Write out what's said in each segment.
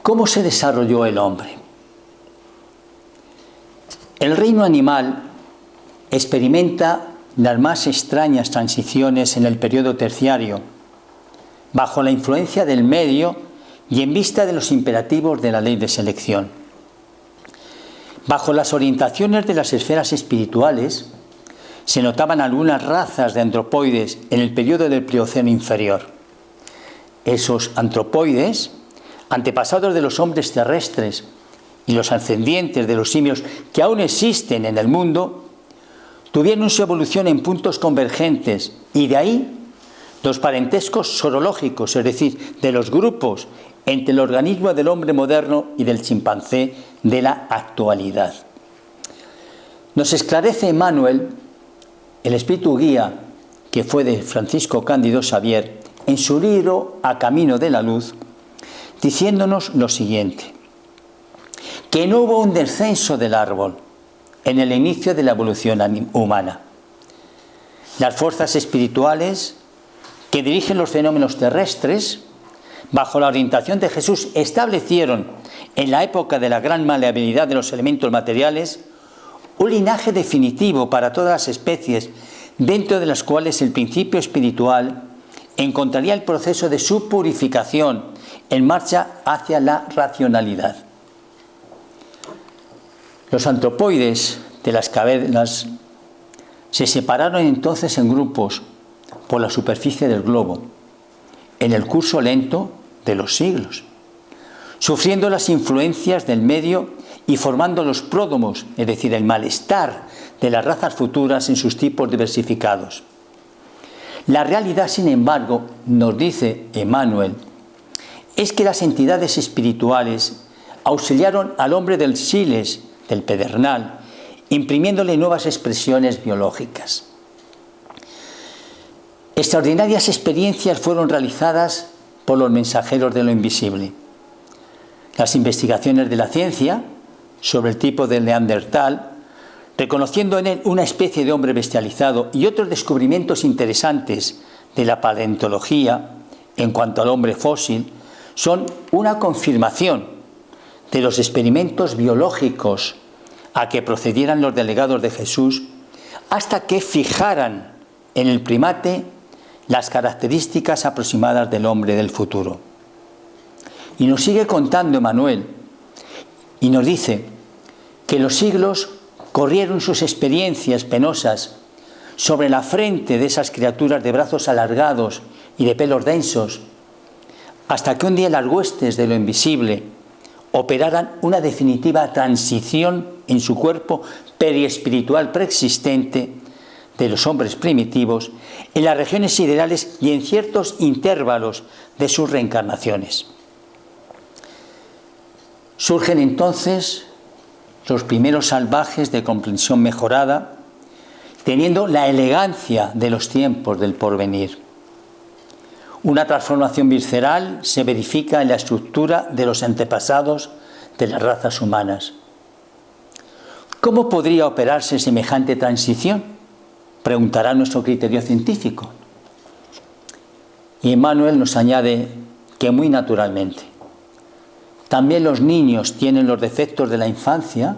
¿Cómo se desarrolló el hombre? El reino animal experimenta las más extrañas transiciones en el periodo terciario, bajo la influencia del medio y en vista de los imperativos de la ley de selección. Bajo las orientaciones de las esferas espirituales, se notaban algunas razas de antropoides en el periodo del Plioceno inferior. Esos antropoides, antepasados de los hombres terrestres y los ascendientes de los simios que aún existen en el mundo, tuvieron su evolución en puntos convergentes y de ahí los parentescos zoológicos, es decir, de los grupos entre el organismo del hombre moderno y del chimpancé de la actualidad. Nos esclarece Emmanuel, el espíritu guía que fue de Francisco Cándido Xavier, en su libro A Camino de la Luz, diciéndonos lo siguiente: que no hubo un descenso del árbol en el inicio de la evolución humana. Las fuerzas espirituales que dirigen los fenómenos terrestres, bajo la orientación de Jesús, establecieron en la época de la gran maleabilidad de los elementos materiales un linaje definitivo para todas las especies, dentro de las cuales el principio espiritual encontraría el proceso de su purificación en marcha hacia la racionalidad. Los antropoides de las cavernas se separaron entonces en grupos por la superficie del globo, en el curso lento de los siglos, sufriendo las influencias del medio y formando los pródomos, es decir, el malestar de las razas futuras en sus tipos diversificados. La realidad, sin embargo, nos dice Emmanuel, es que las entidades espirituales auxiliaron al hombre del Siles, del pedernal, imprimiéndole nuevas expresiones biológicas. Extraordinarias experiencias fueron realizadas por los mensajeros de lo invisible. Las investigaciones de la ciencia sobre el tipo del Neandertal, reconociendo en él una especie de hombre bestializado, y otros descubrimientos interesantes de la paleontología en cuanto al hombre fósil, son una confirmación de los experimentos biológicos a que procedieran los delegados de Jesús, hasta que fijaran en el primate las características aproximadas del hombre del futuro. Y nos sigue contando Emmanuel, y nos dice que los siglos corrieron sus experiencias penosas sobre la frente de esas criaturas de brazos alargados y de pelos densos, hasta que un día las huestes de lo invisible operaran una definitiva transición en su cuerpo periespiritual preexistente de los hombres primitivos en las regiones siderales y en ciertos intervalos de sus reencarnaciones. Surgen entonces los primeros salvajes de comprensión mejorada, teniendo la elegancia de los tiempos del porvenir. Una transformación visceral se verifica en la estructura de los antepasados de las razas humanas. ¿Cómo podría operarse semejante transición?, preguntará nuestro criterio científico. Y Emmanuel nos añade que muy naturalmente. También los niños tienen los defectos de la infancia,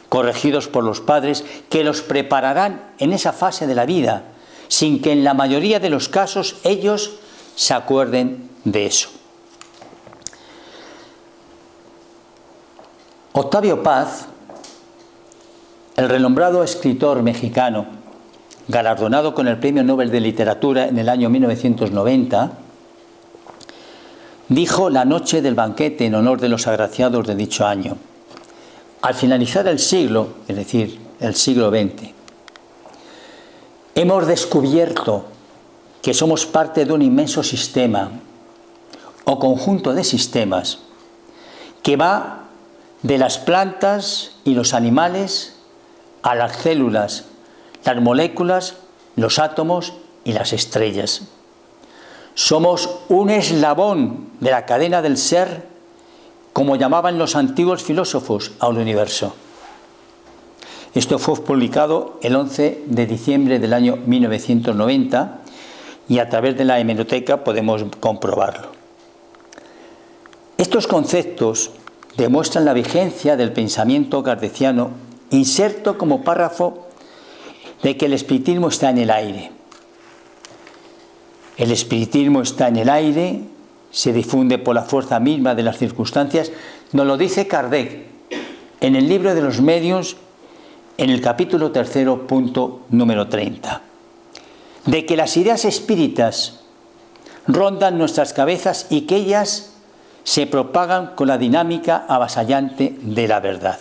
corregidos por los padres, que los prepararán en esa fase de la vida, sin que en la mayoría de los casos ellos se acuerden de eso. Octavio Paz, el renombrado escritor mexicano, galardonado con el Premio Nobel de Literatura en el año 1990, dijo la noche del banquete en honor de los agraciados de dicho año: al finalizar el siglo, es decir, el siglo XX, hemos descubierto que somos parte de un inmenso sistema o conjunto de sistemas que va de las plantas y los animales a las células, las moléculas, los átomos y las estrellas. Somos un eslabón de la cadena del ser, como llamaban los antiguos filósofos al universo. Esto fue publicado el 11 de diciembre del año 1990 y a través de la hemeroteca podemos comprobarlo. Estos conceptos demuestran la vigencia del pensamiento kardeciano, inserto como párrafo de que el espiritismo está en el aire. El espiritismo está en el aire, se difunde por la fuerza misma de las circunstancias, nos lo dice Kardec en el libro de los medios, en el capítulo 3, punto número 30, de que las ideas espíritas rondan nuestras cabezas y que ellas se propagan con la dinámica avasallante de la verdad.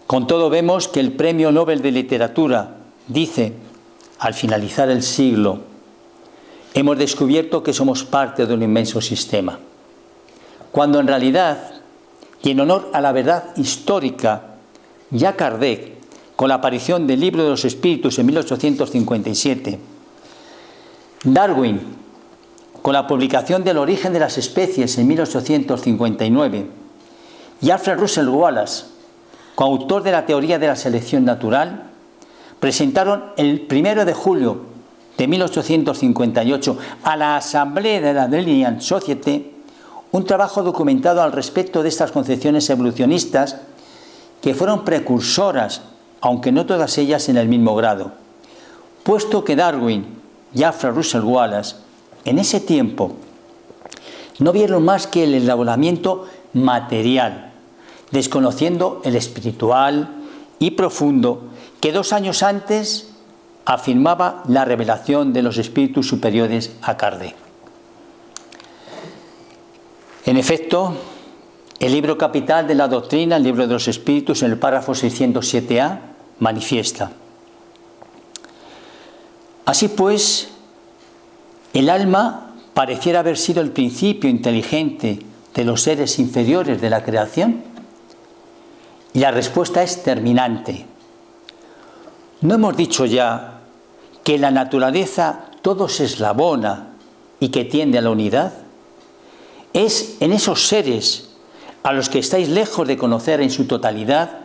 Con todo, vemos que el Premio Nobel de Literatura dice, al finalizar el siglo, hemos descubierto que somos parte de un inmenso sistema, cuando en realidad, y en honor a la verdad histórica, ya Kardec, con la aparición del Libro de los Espíritus en 1857, Darwin, con la publicación del Origen de las Especies en 1859, y Alfred Russel Wallace, coautor de la teoría de la selección natural, presentaron el 1 de julio de 1858 a la Asamblea de la Linnean Society un trabajo documentado al respecto de estas concepciones evolucionistas que fueron precursoras, aunque no todas ellas en el mismo grado, puesto que Darwin y Alfred Russel Wallace en ese tiempo no vieron más que el elaboramiento material, desconociendo el espiritual y profundo que 2 años antes afirmaba la revelación de los espíritus superiores a Kardec. En efecto, el libro capital de la doctrina, el Libro de los Espíritus, en el párrafo 607A, manifiesta: así pues, el alma pareciera haber sido el principio inteligente de los seres inferiores de la creación. Y la respuesta es terminante. ¿No hemos dicho ya que la naturaleza todo se eslabona y que tiende a la unidad? Es en esos seres a los que estáis lejos de conocer en su totalidad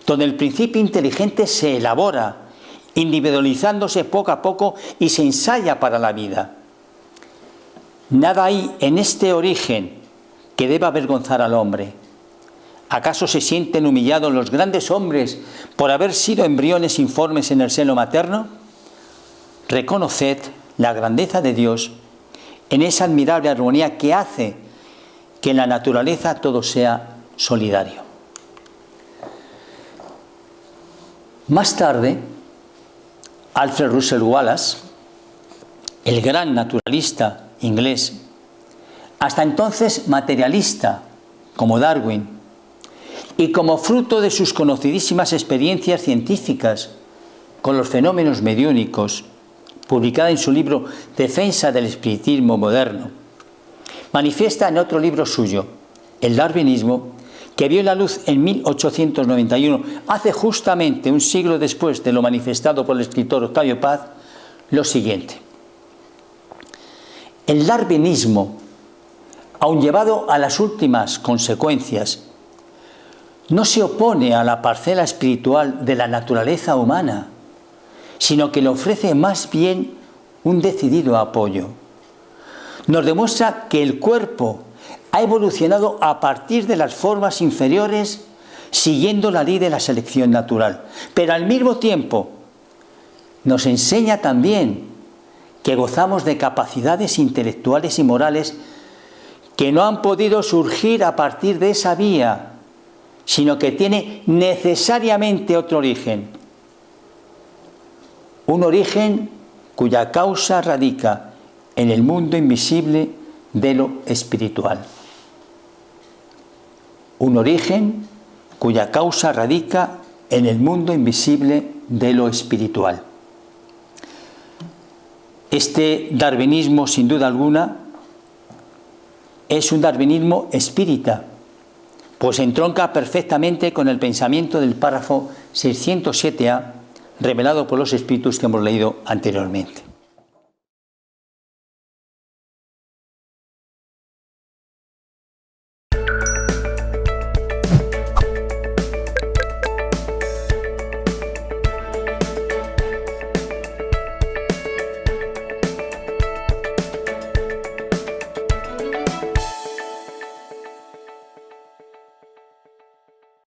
donde el principio inteligente se elabora, individualizándose poco a poco y se ensaya para la vida. Nada hay en este origen que deba avergonzar al hombre. ¿Acaso se sienten humillados los grandes hombres por haber sido embriones informes en el seno materno? Reconoced la grandeza de Dios en esa admirable armonía que hace que en la naturaleza todo sea solidario. Más tarde, Alfred Russel Wallace, el gran naturalista inglés, hasta entonces materialista como Darwin, y como fruto de sus conocidísimas experiencias científicas con los fenómenos mediúnicos, publicada en su libro Defensa del Espiritismo Moderno, manifiesta en otro libro suyo, El Darwinismo, que vio la luz en 1891, hace justamente un siglo después de lo manifestado por el escritor Octavio Paz, lo siguiente: el darwinismo, aun llevado a las últimas consecuencias, no se opone a la parcela espiritual de la naturaleza humana, sino que le ofrece más bien un decidido apoyo. Nos demuestra que el cuerpo ha evolucionado a partir de las formas inferiores siguiendo la ley de la selección natural, pero al mismo tiempo nos enseña también que gozamos de capacidades intelectuales y morales que no han podido surgir a partir de esa vía, sino que tiene necesariamente otro origen. Un origen cuya causa radica en el mundo invisible de lo espiritual. Un origen cuya causa radica en el mundo invisible de lo espiritual. Este darwinismo, sin duda alguna, es un darwinismo espírita, pues entronca perfectamente con el pensamiento del párrafo 607A revelado por los espíritus que hemos leído anteriormente.